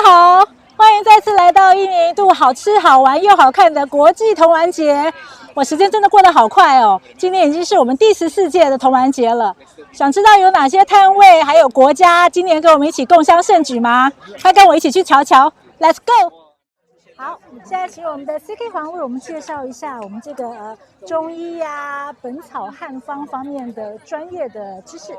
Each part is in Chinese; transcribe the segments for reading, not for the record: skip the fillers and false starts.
好，欢迎再次来到一年一度好吃好玩又好看的国际童玩节。哇，时间真的过得好快哦！今年已经是我们第14届的童玩节了。想知道有哪些摊位还有国家今年跟我们一起共襄盛举吗？快跟我一起去瞧瞧 ！Let's go！ 好，现在请我们的 CK 黄为我们介绍一下我们这个中医呀、本草汉方方面的专业的知识。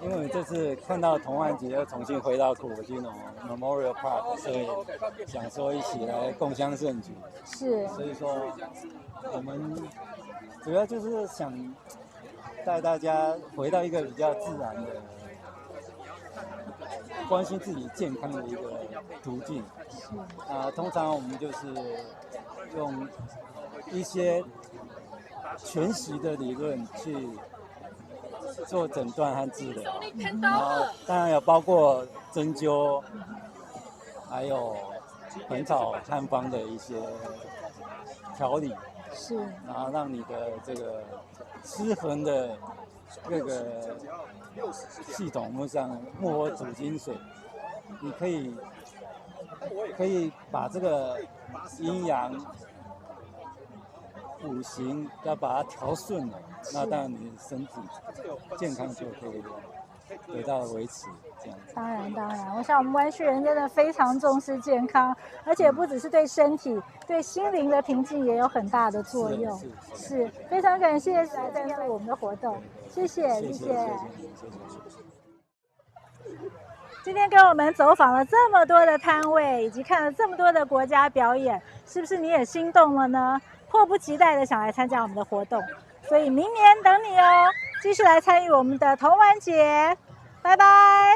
因为这次看到童玩节又重新回到古金龙 Memorial Park， 所以想说一起来共襄盛举。是，所以说我们主要就是想带大家回到一个比较自然的、关心自己健康的一个途径。通常我们就是用一些全息的理论去做诊断和治疗，然后当然有包括针灸，还有本草汉方的一些调理，是，然后让你的这个失衡的各个系统，像木火土金水，你可以把这个阴阳五行要把它调顺了，那当然你的身体健康就可以得到维持。这样子。当然，我想我们湾区人真的非常重视健康，而且不只是对身体，对心灵的平静也有很大的作用。是，非常感谢来赞助我们的活动，谢谢。今天跟我们走访了这么多的摊位，以及看了这么多的国家表演，是不是你也心动了呢？迫不及待的想来参加我们的活动，所以明年等你哦，继续来参与我们的童玩节，拜拜。